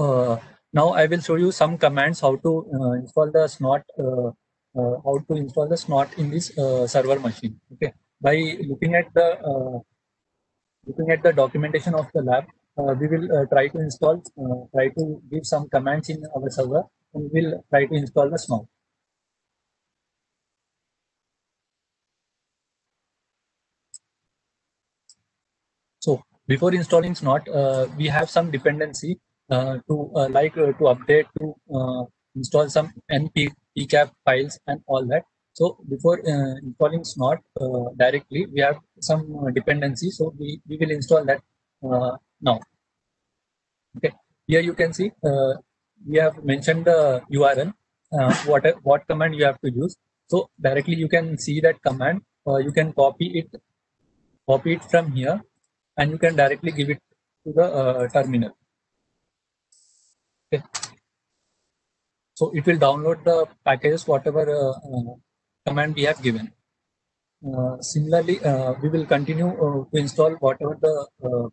now I will show you some commands how to install the snot. How to install the snot in this server machine. Okay, by looking at the documentation of the lab, we will try to give some commands in our server, and we will try to install the snot. So before installing Snot, we have some dependency to update to install some npcap files and all that. So before installing Snot directly, we have some dependency. So we will install that now. Okay, here you can see we have mentioned the URL. What command you have to use. So directly you can see that command. You can copy it from here, and you can directly give it to the terminal. Okay. So it will download the packages, whatever command we have given. Similarly, we will continue to install whatever the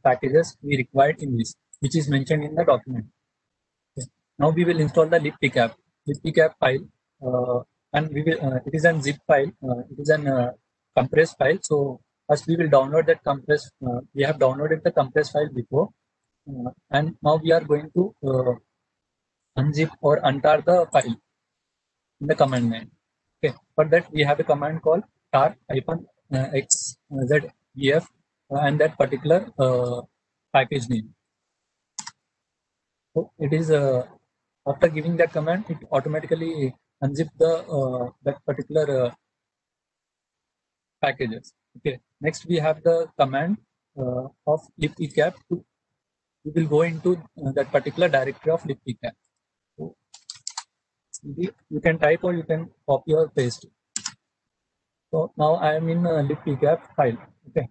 packages we required in this, which is mentioned in the document. Okay. Now we will install the libpcap file, and it is a zip file. It is an compressed file. So first we will download that compressed. We have downloaded the compressed file before, and now we are going to unzip or untar the file in the command line. Okay, for that we have a command called tar-xzef and that particular package name. So it is after giving that command, it automatically unzip the that particular packages. Okay, next we have the command of libpcap. We will go into that particular directory of libpcap. So you can type or you can copy or paste. So now I am in libpcap file. Okay.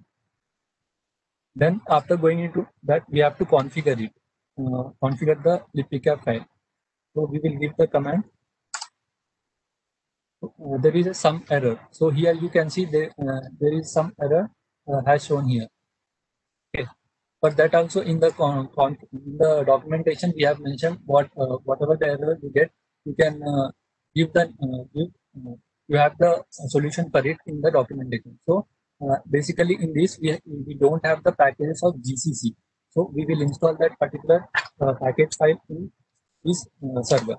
Then after going into that, we have to configure it. Configure the libpcap file. So we will give the command. There is some error. So here you can see there is some error has shown here. Okay. But that also in the in the documentation we have mentioned whatever the error you get, you can give you have the solution for it in the documentation. So basically in this we don't have the packages of GCC. So we will install that particular package file in this server.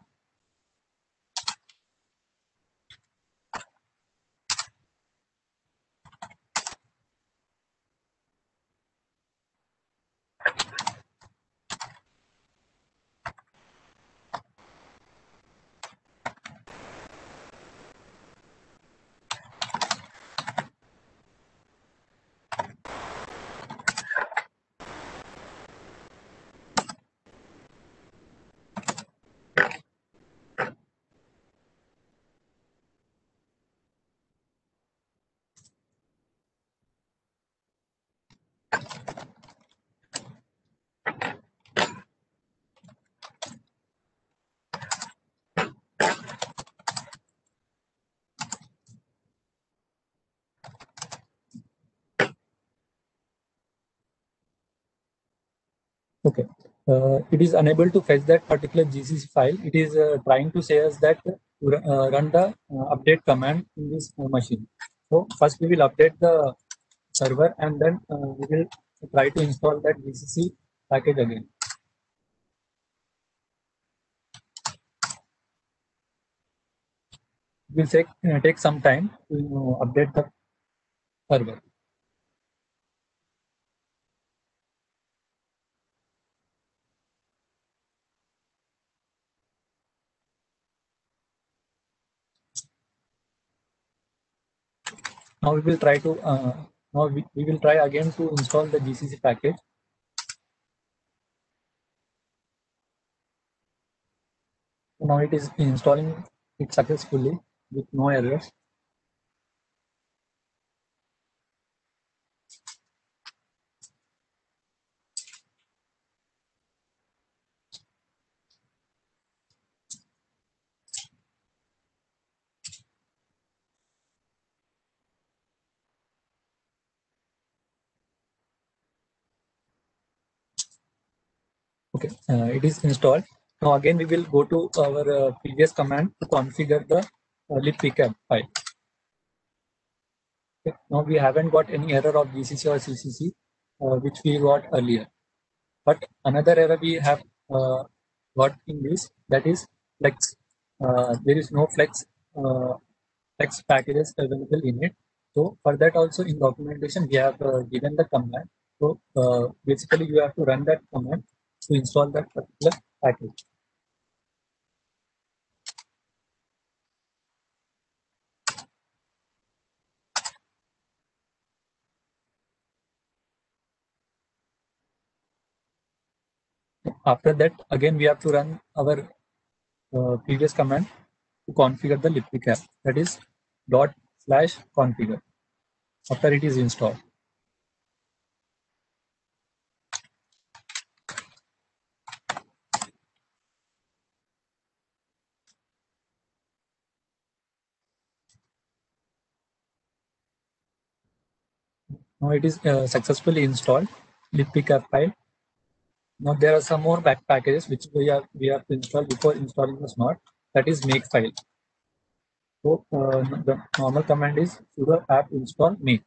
Okay. It is unable to fetch that particular GCC file. It is trying to say us that run the update command in this machine. So first we will update the server and then we will try to install that GCC package again. It will take some time to update the server. Now we will try to we will try again to install the GCC package. Now it is installing it successfully with no errors. Okay, it is installed. Now again we will go to our previous command to configure the libpcap file. Okay. Now we haven't got any error of GCC or CCC which we got earlier. But another error we have got in this, that is flex. There is no flex packages available in it. So for that also in documentation we have given the command. So basically you have to run that command to install that particular package. After that, again we have to run our previous command to configure the libpcap. That is /configure after it is installed. Now it is successfully installed libpcap file. Now there are some more back packages which we have to install before installing the smart. That is makefile. So the normal command is sudo apt install make.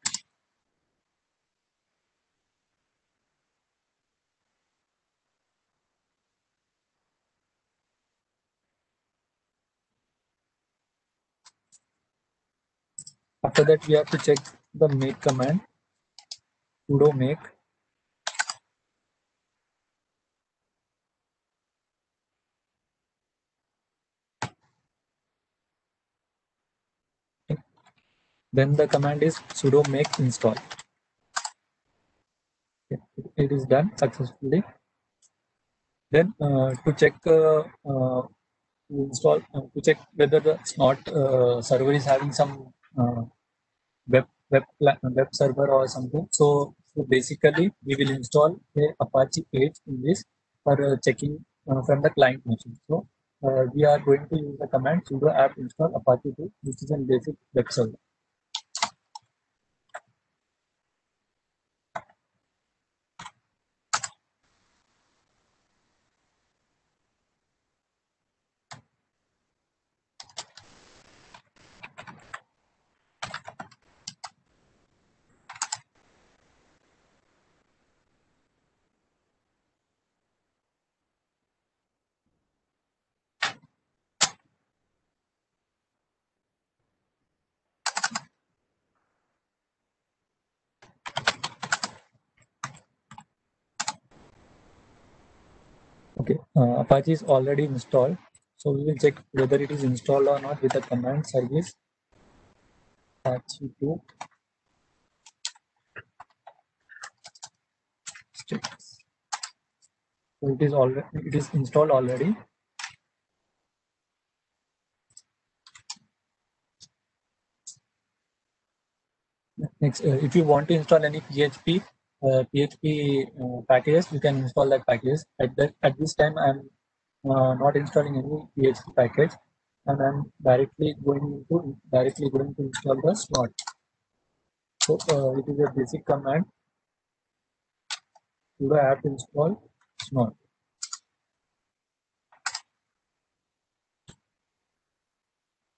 After that we have to check the make command, sudo make. Then the command is sudo make install. It is done successfully. Then to check to check whether the Snort server is having some web server or something. So basically we will install a Apache page in this for checking from the client machine. So we are going to use the command sudo apt install Apache 2, which is a basic web server. Okay, Apache is already installed. So we will check whether it is installed or not with the command service Apache 2 status. So it is installed already. Next, if you want to install any PHP packages, you can install that package. At this time, I'm not installing any PHP package, and I'm directly going to install the Snort. So it is a basic command sudo apt install It's not.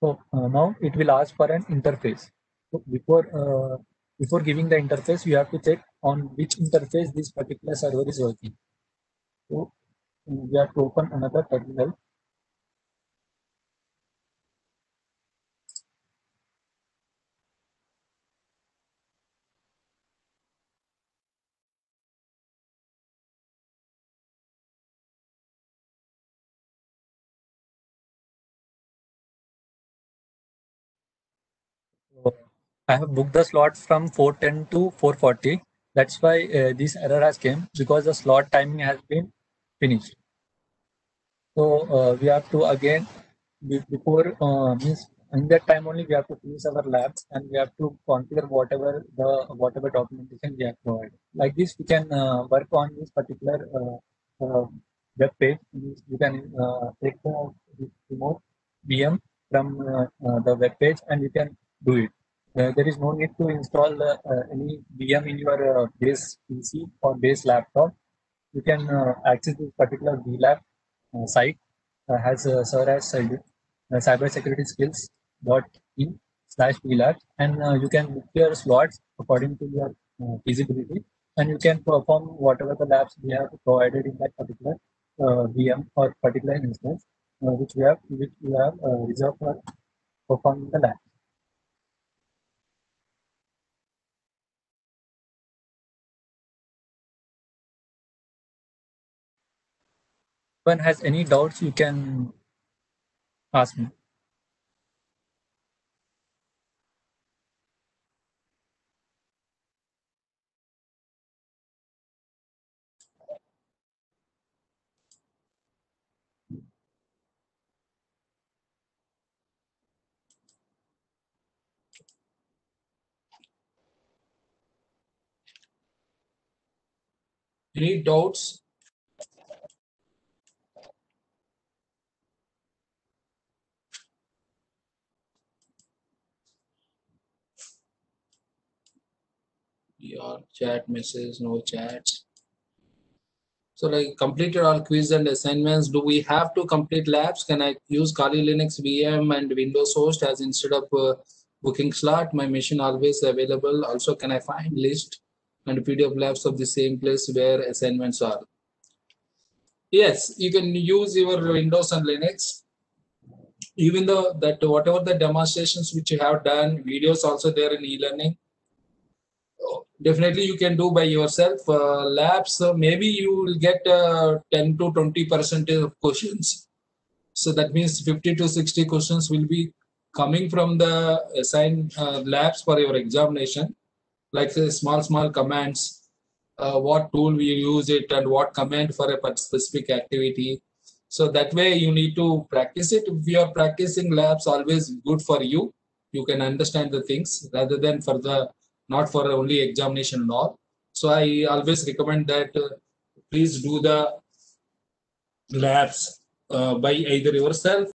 So now it will ask for an interface. So before giving the interface, you have to check on which interface this particular server is working. So we have to open another terminal. So I have booked the slot from 4:10 to 4:40. That's why this error has came, because the slot timing has been finished. So we have to again before means in that time only we have to finish our labs, and we have to configure whatever documentation we have provided. Like this, we can work on this particular web page. You can take the remote VM from the web page, and you can do it. There is no need to install any VM in your base PC or base laptop. You can access this particular VLab site, has sir has said it, cybersecurity skills dot in slash VLab, and you can book your slots according to your feasibility, and you can perform whatever the labs we have provided in that particular VM or particular instance, which we have reserved for performing the lab. If one has any doubts, you can ask me. Any doubts? Your chat message, no chats. So like completed all quiz and assignments. Do we have to complete labs? Can I use Kali Linux VM and Windows host as instead of booking slot? My machine always available. Also, can I find list and PDF labs of the same place where assignments are? Yes, you can use your Windows and Linux. Even though that whatever the demonstrations which you have done, videos also there in e-learning. Definitely you can do by yourself. Labs, maybe you will get 10 to 20% of questions. So that means 50 to 60 questions will be coming from the assigned labs for your examination, like say small commands, what tool we use it and what command for a specific activity. So that way you need to practice it. If you are practicing labs, always good for you. You can understand the things rather than for the not for only examination and all. So I always recommend that please do the labs by either yourself